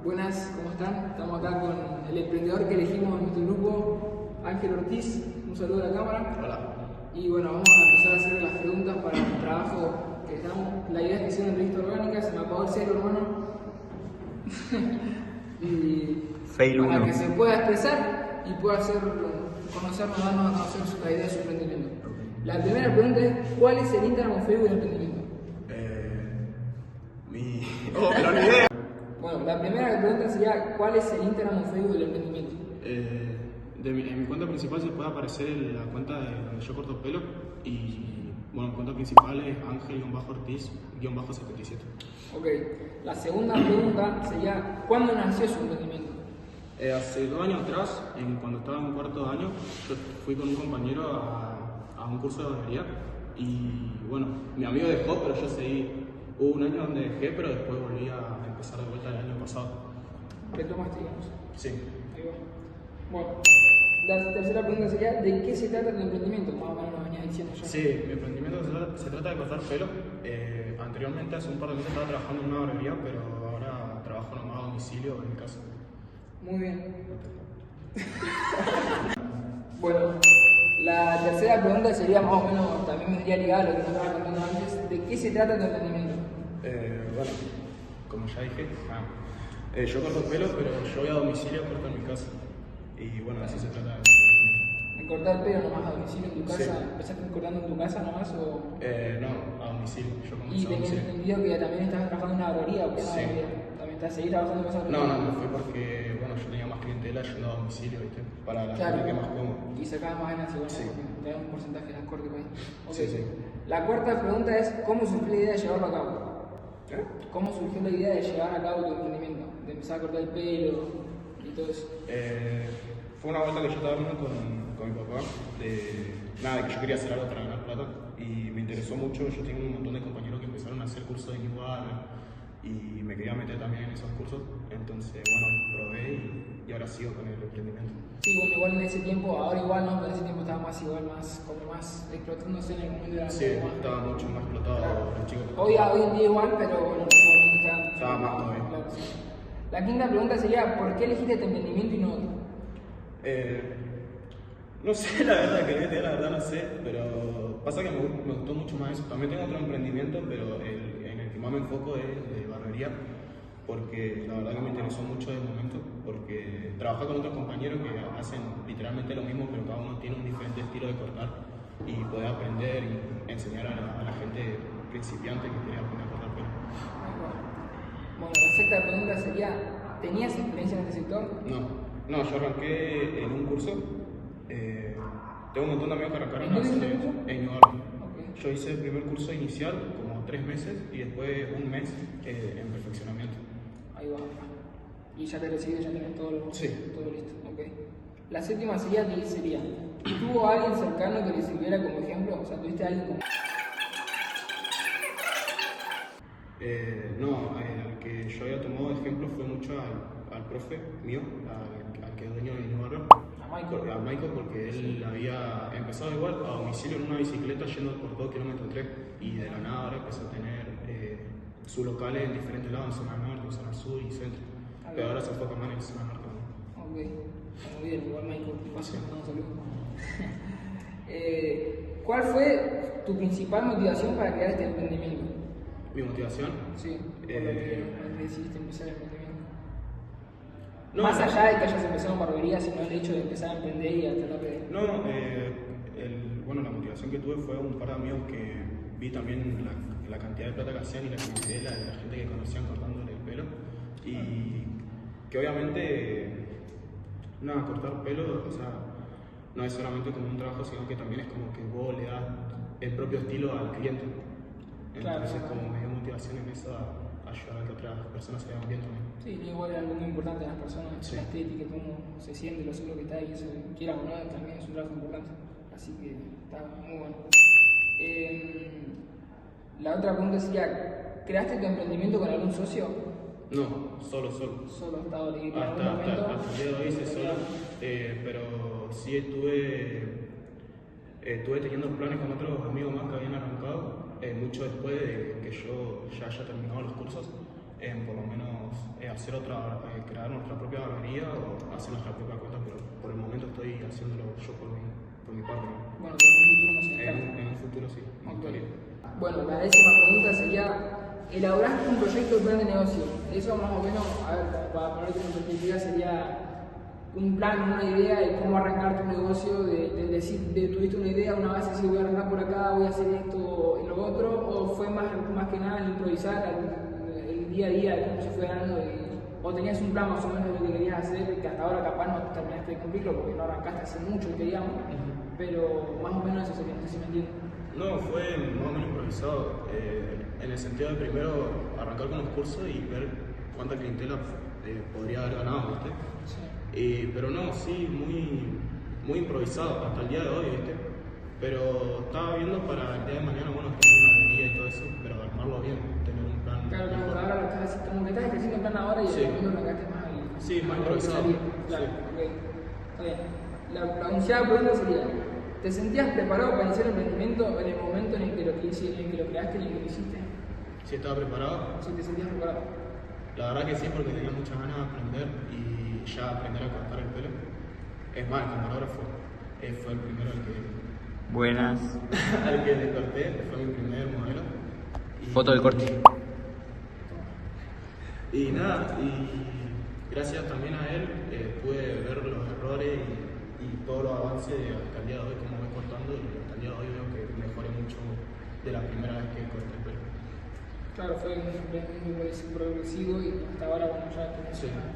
Buenas, ¿cómo están? Estamos acá con el emprendedor que elegimos en nuestro grupo, Ángel Ortiz. Un saludo a la cámara. Hola. Y bueno, vamos a empezar a hacer las preguntas para el trabajo que estamos. La idea es que sea una entrevista orgánica, se me apagó el cero, hermano. Y Fail para 1. que se pueda expresar y pueda conocernos, darnos a conocer la idea de su emprendimiento. La primera pregunta es, ¿cuál es el Instagram o Facebook del emprendimiento? Pero ni idea. Bueno, la primera pregunta sería, ¿cuál es el Instagram o Facebook del emprendimiento? En mi cuenta principal se puede aparecer la cuenta de donde yo corto pelo y bueno, mi cuenta principal es Ángel-Ortiz-77. Ok, la segunda pregunta sería, ¿cuándo nació su emprendimiento? Hace 2 años atrás, cuando estaba en cuarto año, yo fui con un compañero a un curso de barbería y bueno, mi amigo dejó, pero yo seguí. Hubo un año donde dejé, pero después volví a empezar de vuelta el año pasado. Retomaste, digamos. Sí. Ahí va. Bueno, la tercera pregunta sería, ¿de qué se trata tu emprendimiento? Más o menos nos venía diciendo ya. Sí, mi emprendimiento se trata de cortar pelo. Anteriormente, hace un par de meses, estaba trabajando en una barbería, pero ahora trabajo nomás a domicilio en mi casa. Muy bien. Bueno, la tercera pregunta sería más o menos, también vendría ligada a lo que nos estaba contando antes, ¿de qué se trata tu emprendimiento? Bueno, como ya dije, yo corto pelo, pero yo voy a domicilio, corto en mi casa. Y bueno, así se trata de ¿En cortar pelo nomás a domicilio en tu casa? Sí. ¿Empezaste cortando en tu casa nomás o...? No, a domicilio. Yo comencé Y a tenía domicilio. entendido que también estás trabajando en una barbería, ¿o qué? Sí. ¿También estás seguís trabajando en esa No, barbería? me fui porque bueno, yo tenía más clientela yendo a domicilio, ¿viste? Para la Claro. gente que más cómodo. Y sacabas más ganancias, bueno, Sí. porque te dan un porcentaje de las cortes por ahí. Ok. Sí, sí. La cuarta pregunta es, ¿cómo surgió la idea de llevarlo a cabo? ¿Eh? ¿Cómo surgió la idea de llevar a cabo tu emprendimiento? De empezar a cortar el pelo y todo eso. Fue una vuelta que yo estaba dando con mi papá, de que yo quería hacer algo para ganar plata y me interesó mucho. Yo tengo un montón de compañeros que empezaron a hacer cursos de New Barber y me quería meter también en esos cursos. Entonces, bueno, probé y ahora sigo con el emprendimiento. Sí, bueno, igual en ese tiempo, ahora igual no, pero en ese tiempo estaba más igual, como más explotándose en el mundo de la Sí, moda. estaba mucho más explotado Claro. los chicos. Hoy en día igual, pero bueno, en ese momento Estaba más todavía. Claro, sí. La quinta pregunta sería, ¿por qué elegiste este emprendimiento y no otro? No sé, la verdad no sé, pero pasa que me gustó mucho más eso. También tengo otro emprendimiento, pero en el que más me enfoco es de barbería, porque la verdad que me interesó mucho de momento, porque trabajar con otros compañeros que hacen literalmente lo mismo, pero cada uno tiene un diferente estilo de cortar y poder aprender y enseñar a la gente principiante que quiere aprender a cortar pelo. Bueno, la sexta pregunta sería, ¿tenías experiencia en este sector? No, yo arranqué en un curso. Tengo un montón de amigos que arrancaron ¿En dónde hiciste el curso? en New Orleans. Ok. Yo hice el primer curso inicial, como 3 meses, y después un mes en perfeccionamiento. Ahí va. Y ya te recibes, ya tenés todo listo. Sí. Ok. La séptima sería, ¿tuvo alguien cercano que le sirviera como ejemplo? O sea, ¿tuviste a alguien como... No, al que yo había tomado de ejemplo fue mucho al profe mío, al que es dueño de New Orleans. A Michael, porque él había empezado igual a domicilio en una bicicleta yendo por todo kilómetro 3 y de la nada ahora empezó a tener sus locales en diferentes lados, en zona norte, en zona sur y centro. Pero ahora se enfoca más en la zona norte. Ok, muy bien, igual Michael, paso, un saludo. ¿Cuál fue tu principal motivación para crear este emprendimiento? Mi motivación. Sí, por lo que decidiste empezar el emprendimiento. No, Más allá de que hayas empezado en barbería, sino el hecho de empezar a emprender y a tratar de... Bueno, la motivación que tuve fue un par de amigos que vi también la cantidad de plata que hacían y la clientela de la gente que conocían cortándole el pelo. Y que obviamente, cortar pelo, o sea, no es solamente como un trabajo, sino que también es como que vos le das el propio estilo al cliente. Entonces, Claro. como me dio motivación en eso a ayudar a que otras personas se vean bien también. Sí, igual es algo muy importante en las personas, Sí. la estética, cómo se siente, lo solo que está ahí, eso, quiera o no, también es un trabajo importante. Así que está muy bueno. La otra pregunta sería, ¿creaste tu emprendimiento con algún socio? No, solo. Solo hasta ahora. ¿Y en algún Hasta momento? el día de hoy hice solo, pero sí estuve teniendo planes con otros amigos más que habían arrancado, mucho después de que yo ya haya terminado los cursos, por lo menos crear nuestra propia barbería o hacer nuestra propia cuenta, pero por el momento estoy haciéndolo yo por mi parte. Bueno, pero en un futuro no sé. En un futuro sí, me gustaría. Bueno, la décima pregunta sería, ¿elaboraste un proyecto o plan de negocio? Eso más o menos, a ver, para ponerte en perspectiva, sería un plan, una idea de cómo arrancar tu negocio, de decir, tuviste una idea, una base, si voy a arrancar por acá, voy a hacer esto y lo otro, o fue más que nada el improvisar, el día a día, cómo se fue dando, o tenías un plan más o menos de lo que querías hacer, que hasta ahora capaz no terminaste de cumplirlo porque no arrancaste hace mucho, queríamos, pero más o menos eso sería, no sé si me entiendes. No, fue más o menos improvisado, en el sentido de primero arrancar con los cursos y ver cuánta clientela podría haber ganado, ¿viste? Sí. Pero no, sí, muy improvisado hasta el día de hoy, ¿viste? Pero estaba viendo para el día de mañana, bueno, tener una galería y todo eso, pero armarlo bien, tener un plan. Claro, como que ahora como que estás creciendo el plan ahora y sí. el mundo arrancaste más ahí. Sí, más improvisado. Claro, sí. Ok. Está bien. La onceava pregunta sería, ¿te sentías preparado para iniciar el emprendimiento en el momento en el que lo creaste, en el que lo hiciste? ¿Sí estaba preparado? Sí, te sentías preparado. La verdad que sí, porque tenía muchas ganas de aprender y ya aprender a cortar el pelo. Es más, el camarógrafo fue el primero al que... Buenas. al que le corté, fue mi primer modelo. Foto del corte. Y nada, y gracias también a él pude ver los errores y todos los avances hasta el día de hoy, como voy cortando, y hasta el día de hoy veo que mejoré mucho de la primera vez que corté el pelo. Claro, fue muy progresivo y hasta ahora, bueno, ya tenés sí. una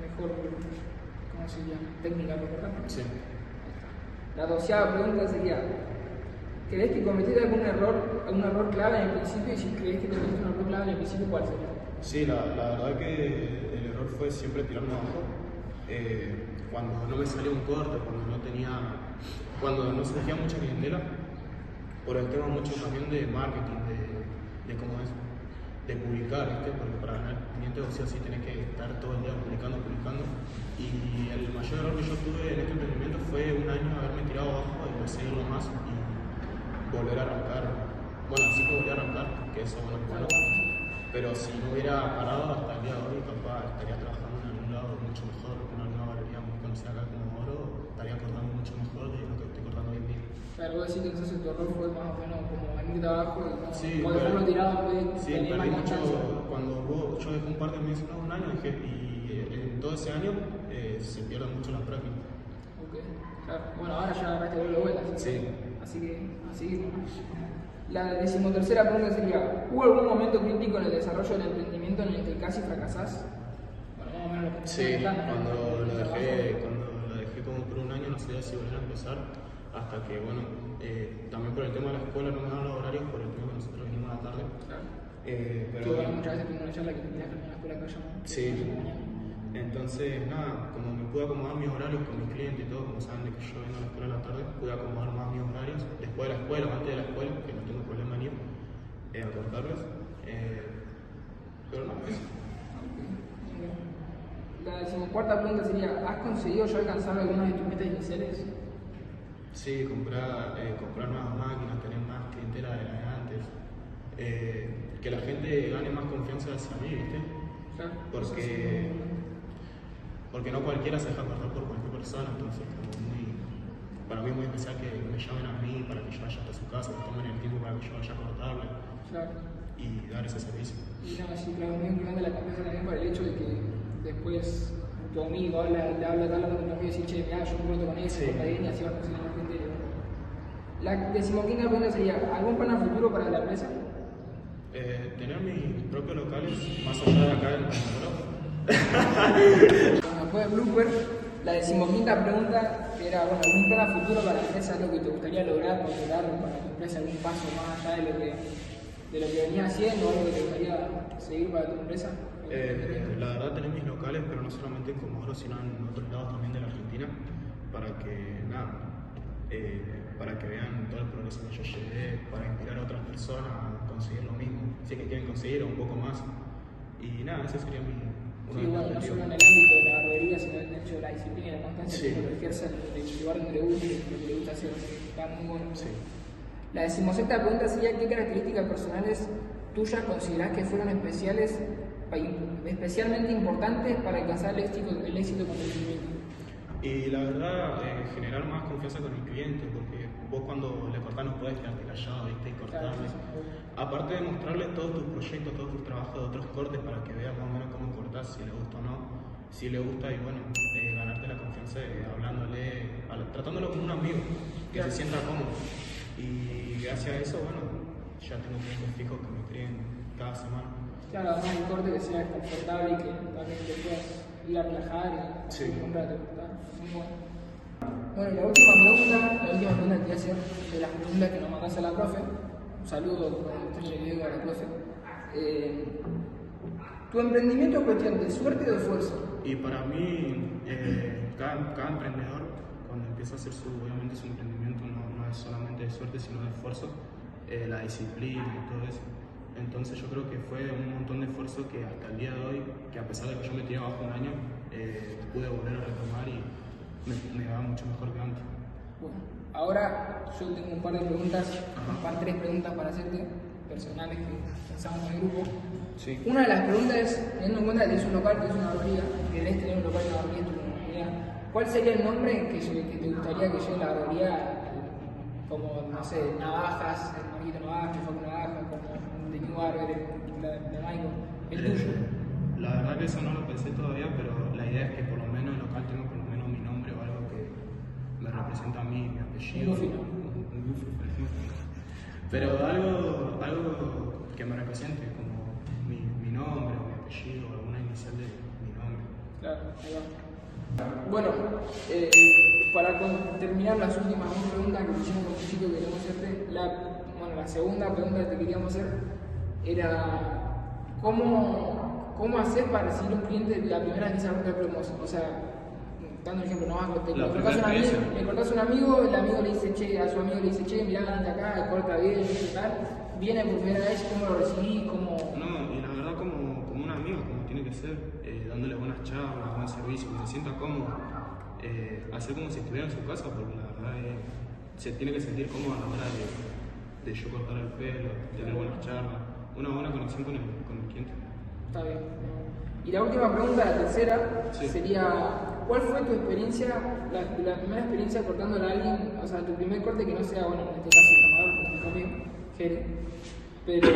mejor, ¿cómo se llama? Técnica para cortar. Sí. La doceava pregunta sería, ¿crees que cometiste algún error clave en el principio? Y si crees que cometiste un error clave en el principio, ¿cuál sería? Sí, la verdad que el error fue siempre tirarme abajo. Cuando no me salía un corte, cuando no se hacía mucha clientela, por el tema mucho también de marketing, de cómo es, de publicar, ¿viste? Porque para ganar clientes o sí tenés que estar todo el día publicando. Y el mayor error que yo tuve en este emprendimiento fue un año haberme tirado abajo y no seguirlo más y volver a arrancar. Bueno, así que volví a arrancar, que eso bueno es bueno. Pero si no hubiera parado hasta el día de hoy, capaz estaría trabajando en algún lado mucho mejor, con una nueva galería muy conocida acá como Oro, estaría cortando mucho mejor de lo que estoy cortando hoy en día. Claro, vos decís que entonces tu error fue más o menos como venirte abajo y no, sí, o dejarlo tirado en vez de sí, perdí mucho. Cuando yo dejé un par de meses, no, un año dejé, y en todo ese año se pierde mucho la práctica. Ok, claro. Bueno, ahora ya agarraste vuelo de vuelta, así que la decimotercera pregunta sería, ¿hubo algún momento crítico en el desarrollo del emprendimiento en el que casi fracasás? Bueno, más o menos lo que sí, cuando lo dejé como por un año, no sabía si volver a empezar, hasta que, bueno, también por el tema de la escuela no me daban los horarios, por el tema que nosotros venimos a la tarde. Claro. Pero bueno, muchas veces tengo una charla que tenías que terminar la escuela que llamo. Sí. Entonces, nada, como me pude acomodar mis horarios con mis clientes y todo, como saben de que yo vengo a la escuela a la tarde, pude acomodar más mis horarios después de la escuela o antes de la escuela, que no tengo problema en ir a cortarlos. Pero no, eso. La decimocuarta pregunta sería, ¿has conseguido ya alcanzar algunas de tus metas iniciales? Sí, comprar nuevas máquinas, tener más clientela de la de antes, que la gente gane más confianza hacia mí, ¿viste? Claro. Porque no cualquiera se deja cortar por cualquier persona, entonces para mí es muy especial que me llamen a mí para que yo vaya hasta su casa, que tomen el tiempo para que yo vaya a cortarle. Claro. Y dar ese servicio. Y no, sí, claro, muy importante la confianza también por el hecho de que después tu amigo le habla con tu amigo y dice, che, mirá, yo me corto con ese, con la y así va a conseguir más gente. La decimoquinta pregunta sería, ¿algún plan a futuro para la empresa? Tener mis propios locales, más allá de acá en Panamá. Bueno, después de blooper, la decimoquinta pregunta era, bueno, ¿algún plan a futuro para la empresa? ¿Algo que te gustaría lograr, controlar para tu empresa? ¿Algún paso más allá de lo que venías haciendo? ¿Algo que te gustaría seguir para tu empresa? La verdad, tener mis locales, pero no solamente en Comodoro, sino en otros lados también de la Argentina, para que vean todo el progreso que yo llevé, para inspirar a otras personas a conseguir lo mismo, si es que quieren conseguir o un poco más. Y nada, ese sería mi... Sí, bueno, no solo en el ámbito de la barbería, sino en el hecho de la disciplina y la constancia que uno ejerce en el lugar donde le gusta y lo que le gusta hacer. Está muy bueno. Sí. La decimosexta pregunta sería, ¿qué características personales tuyas considerás que fueron especiales especialmente importantes para alcanzar el éxito con el emprendimiento? Y la verdad, generar más confianza con el cliente, porque vos cuando le cortás no podés quedarte callado, ¿viste? Y cortarle. Aparte de mostrarle todos tus proyectos, todos tus trabajos de otros cortes para que vea más o menos cómo cortás, si le gusta o no. Si le gusta, y bueno, ganarte la confianza hablándole, tratándolo como un amigo, que se sienta cómodo. Y gracias a eso, bueno, ya tengo clientes fijos que me escriben cada semana. Claro, además un corte que sea confortable y que también te puedas ir a relajar y sí. Un rato. ¿Está? Muy bueno. Bueno, la última pregunta que te voy a hacer de las preguntas que nos mandaste a la profe. Un saludo cuando esté el video a la profe. ¿Tu emprendimiento es cuestión de suerte o de esfuerzo? Y para mí, cada emprendedor, cuando empieza a hacer obviamente su emprendimiento, no es solamente de suerte, sino de esfuerzo, la disciplina y todo eso. Entonces yo creo que fue un montón de esfuerzo que hasta el día de hoy, que a pesar de que yo me tiré abajo un año, pude volver a retomar y me va mucho mejor que antes. Bueno, ahora yo tengo un par de preguntas, tres preguntas para hacerte, personales que pensamos en el grupo. Sí. Una de las preguntas es, teniendo en cuenta que es un local, que es una barbería, que querés tener un local de barbería en tu comunidad, ¿cuál sería el nombre que te gustaría que lleve la barbería? Como, no sé, Navajas, el Marquito Navajas, el Facu Navajas, como The New Barber, de Michael, el tuyo. La verdad que eso no lo pensé todavía, pero la idea es que por lo menos el local tenga por lo menos mi nombre o algo que me representa a mí, mi apellido. Un Goofy, por ejemplo. Pero algo que me represente, como mi nombre o mi apellido, alguna inicial de mi nombre. Claro, ahí va. Bueno, para terminar las últimas dos preguntas que hicimos con el chico que queríamos hacerte, la segunda pregunta que te queríamos hacer era ¿cómo hacer para recibir un cliente la primera vez que se arranca el promoción? O sea, dando un ejemplo, le cortás un amigo, el amigo le dice, a su amigo le dice, mirá, vente acá, corta bien, tal, viene por primera vez, ¿cómo lo recibís? No, y la verdad como un amigo, como tiene que ser, dándole buenas charlas, buen servicio, que se sienta cómodo, hacer como si estuviera en su casa, porque la verdad se tiene que sentir cómodo a la hora de yo cortar el pelo, tener buenas charlas, una buena conexión con el cliente. Está bien. Y la última pregunta, la tercera, sería, ¿cuál fue tu experiencia, la primera experiencia cortándole a alguien, o sea, tu primer corte que no sea, bueno, en este caso el camarógrafo, conmigo, Jere, pero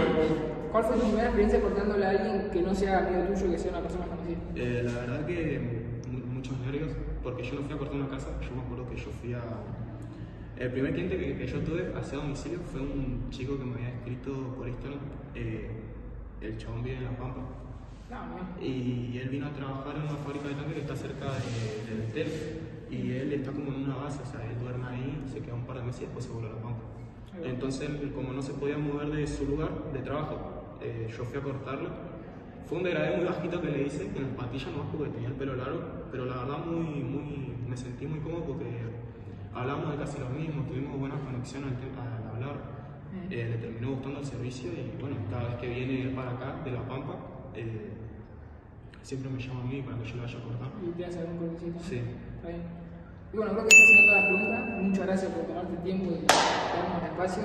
¿cuál fue tu primera experiencia cortándole a alguien que no sea amigo tuyo, que sea una persona conocida? La verdad que muchos nervios, porque yo no fui a cortar una casa, yo me acuerdo que yo fui a... El primer cliente que yo tuve hacia domicilio fue un chico que me había escrito por Instagram, el chabón vive en La Pampa. Y él vino a trabajar en una fábrica de tanques que está cerca del hotel. Y él está como en una base, o sea, él duerme ahí, se queda un par de meses y después se vuelve a La Pampa. Entonces, como no se podía mover de su lugar de trabajo, yo fui a cortarlo. Fue un degradé muy bajito que le hice, en las patillas nomás porque tenía el pelo largo, pero la verdad me sentí muy cómodo porque hablamos de casi lo mismo, tuvimos buena conexión al hablar. Le terminó gustando el servicio y bueno, cada vez que viene él para acá, de La Pampa, siempre me llama a mí para que yo lo vaya a cortar. ¿Y te hace algún cortecito? Sí. Está bien. Y bueno, creo que está haciendo todas las preguntas. Muchas gracias por tomarte el tiempo y darnos el espacio.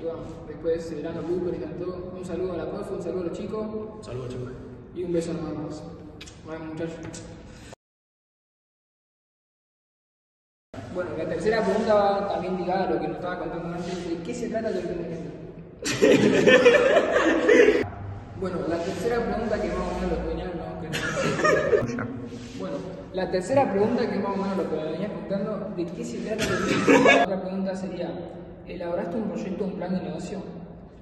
Y bueno, después celebrando Blooper y todo. Un saludo a la profe, un saludo a los chicos. Saludos, chicos. Y un beso a los demás. Bueno, muchachos. Bueno, la tercera pregunta va también ligada a lo que nos estaba contando antes. ¿De qué se trata el emprendimiento? Bueno, la tercera pregunta que más o menos lo que venía, Bueno, la tercera pregunta que más o menos lo que me venía contando, ¿de qué se trata el emprendimiento? La otra pregunta sería, ¿elaboraste un proyecto, un plan de negocio?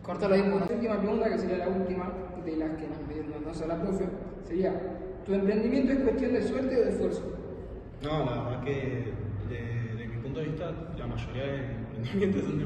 Cortalo ahí. Bueno, la última pregunta, que sería la última de las que nos a la profe, sería, ¿tu emprendimiento es cuestión de suerte o de esfuerzo? No, la verdad que desde mi punto de vista, la mayoría de emprendimientos son de